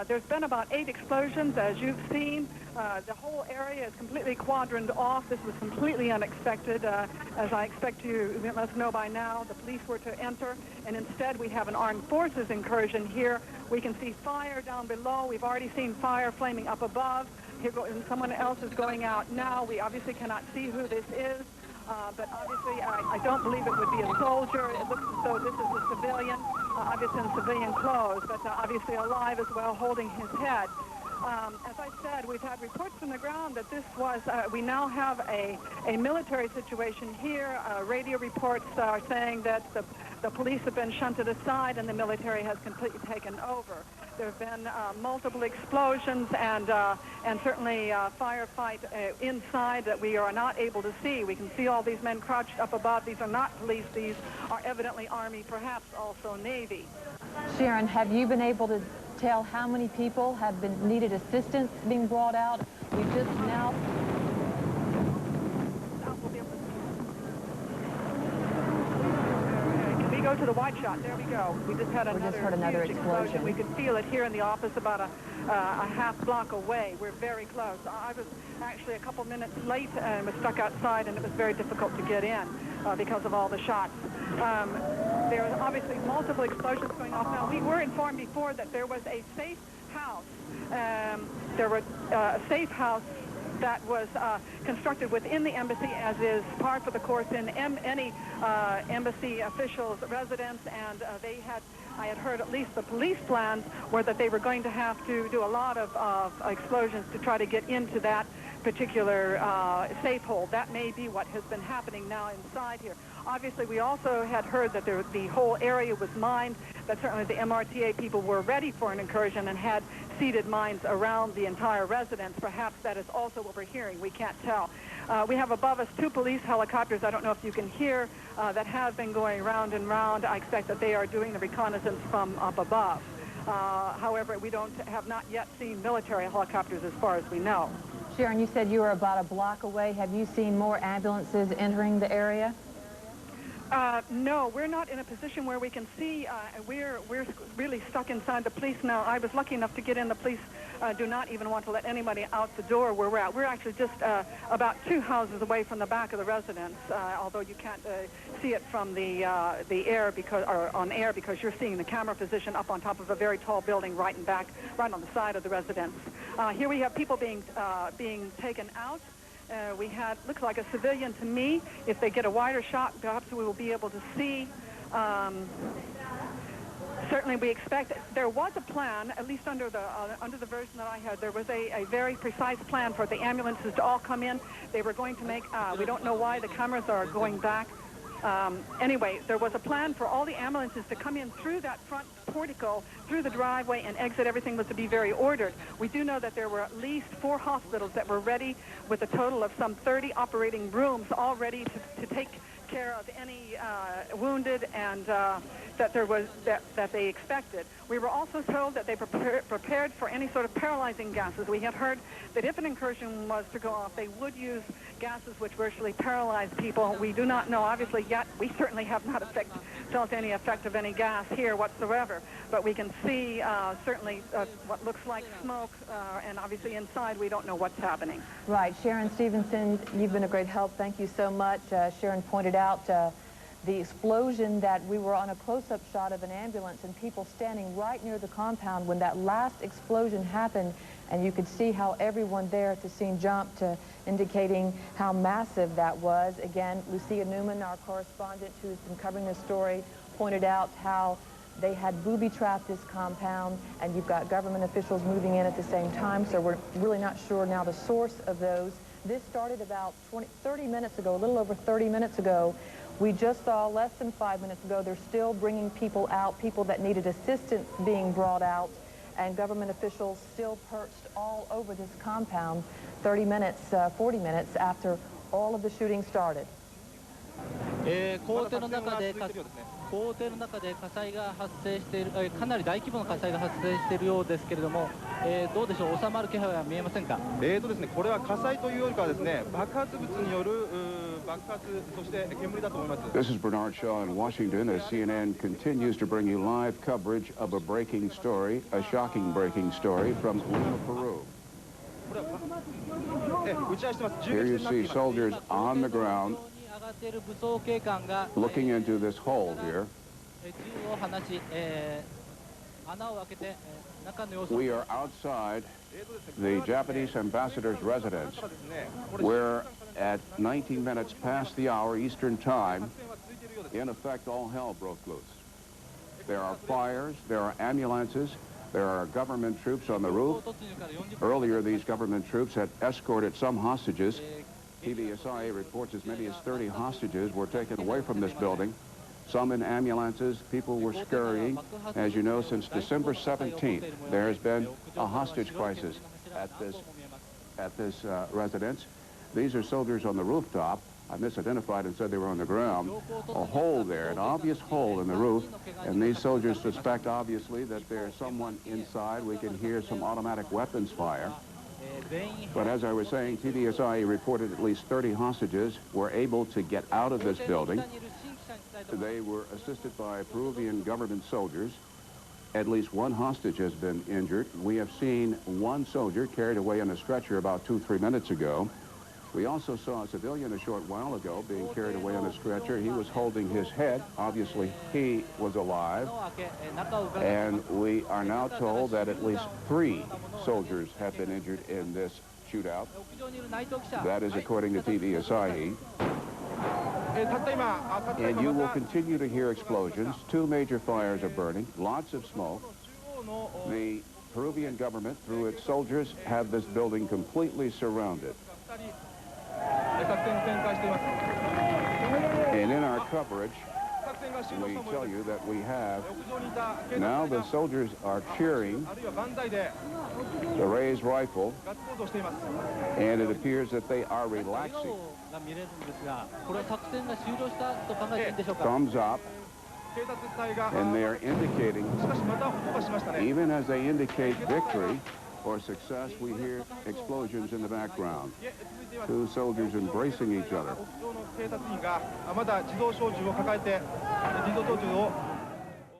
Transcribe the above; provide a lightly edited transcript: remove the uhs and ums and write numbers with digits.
There's been about 8 explosions, as you've seen. The whole area is completely quadrant off. This was completely unexpected. As I expect you must know by now, the police were to enter, and instead we have an armed forces incursion here. We can see fire down below. We've already seen fire flaming up above. Here and someone else is going out now. We obviously cannot see who this is, but obviously I don't believe it would be a soldier. It looks as though this is a civilian, obviously in civilian clothes, but obviously alive as well, holding his head. As I said, we've had reports from the ground that this was, we now have a military situation here. Radio reports are saying that the police have been shunted aside and the military has completely taken over. There have been multiple explosions and certainly firefight inside that we are not able to see. We can see all these men crouched up above. These are not police. These are evidently Army, perhaps also Navy. Sharon, have you been able to tell how many people have needed assistance being brought out? We just now... Can we go to the wide shot? There we go. We just had another explosion. We could feel it here in the office about a half block away. We're very close. I was actually a couple minutes late and was stuck outside, and it was very difficult to get in because of all the shots. There are obviously multiple explosions going off now. We were informed before that there was a safe house. There was a safe house that was constructed within the embassy, as is par for the course in any embassy officials' residence, and I had heard at least the police plans were that they were going to have to do a lot of explosions to try to get into that particular safe hold. That may be what has been happening now inside here. Obviously, we also had heard that the whole area was mined, that certainly the MRTA people were ready for an incursion and had seeded mines around the entire residence. Perhaps that is also what we're hearing. We can't tell. We have above us 2 police helicopters. I don't know if you can hear that have been going round and round. I expect that they are doing the reconnaissance from up above. However, we have not yet seen military helicopters as far as we know. Sharon, you said you were about a block away. Have you seen more ambulances entering the area? No, we're not in a position where we can see. We're really stuck inside. The police now, I was lucky enough to get in. The police do not even want to let anybody out the door where we're at. We're actually just about 2 houses away from the back of the residence, although you can't see it from the air on air because you're seeing the camera position up on top of a very tall building right on the side of the residence. Here we have people being taken out. Looks like a civilian to me. If they get a wider shot, perhaps we will be able to see. Certainly we expect, there was a plan, at least under the version that I had, there was a very precise plan for the ambulances to all come in. They were going to make, we don't know why the cameras are going back. Anyway, there was a plan for all the ambulances to come in through that front portico, through the driveway, and exit. Everything was to be very ordered. We do know that there were at least 4 hospitals that were ready with a total of some 30 operating rooms all ready to take care of any wounded and that they expected. We were also told that they prepared for any sort of paralyzing gases. We had heard that if an incursion was to go off, they would use gases which virtually paralyze people. We do not know, obviously, yet. We certainly have not felt any effect of any gas here whatsoever. But we can see certainly what looks like smoke, and obviously inside we don't know what's happening. Right. Sharon Stevenson, you've been a great help. Thank you so much. Sharon pointed out the explosion, that we were on a close-up shot of an ambulance and people standing right near the compound when that last explosion happened, and you could see how everyone there at the scene jumped, indicating how massive that was. Again, Lucia Newman, our correspondent who's been covering this story, pointed out how they had booby-trapped this compound, and you've got government officials moving in at the same time, so we're really not sure now the source of those. This started about 30 minutes ago, a little over 30 minutes ago. We just saw less than 5 minutes ago, they're still bringing people out, people that needed assistance being brought out, and government officials still perched all over this compound 30 minutes, 40 minutes after all of the shooting started. 校庭の中で火災が発生している、かなり大規模な火災が発生しているようですけれども、どうでしょう、収まる気配は見えませんか？ですね、これは火災というよりかはですね、爆発物による This is Bernard Shaw in Washington as CNN continues to bring you live coverage of a breaking story, a shocking breaking story from Lima, Peru. Here you see soldiers on the ground looking into this hole here. We are outside the Japanese ambassador's residence. We're at 19 minutes past the hour Eastern Time. In effect, all hell broke loose. There are fires, there are ambulances, there are government troops on the roof. Earlier, these government troops had escorted some hostages. TVSIA reports as many as 30 hostages were taken away from this building. Some in ambulances, people were scurrying. As you know, since December 17th, there has been a hostage crisis at this residence. These are soldiers on the rooftop. I misidentified and said they were on the ground. A hole there, an obvious hole in the roof, and these soldiers suspect, obviously, that there's someone inside. We can hear some automatic weapons fire. But as I was saying, TVSIA reported at least 30 hostages were able to get out of this building. They were assisted by Peruvian government soldiers. At least one hostage has been injured. We have seen one soldier carried away on a stretcher about 2-3 minutes ago. We also saw a civilian a short while ago being carried away on a stretcher. He was holding his head. Obviously, he was alive. And we are now told that at least 3 soldiers have been injured in this shootout. That is according to TVSIA. And you will continue to hear explosions. 2 major fires are burning, lots of smoke. The Peruvian government, through its soldiers, have this building completely surrounded. And in our coverage, we tell you that we have, now the soldiers are cheering the raised rifle, and it appears that they are relaxing. Thumbs up, and they are indicating, even as they indicate victory or success, we hear explosions in the background. 2 soldiers embracing each other.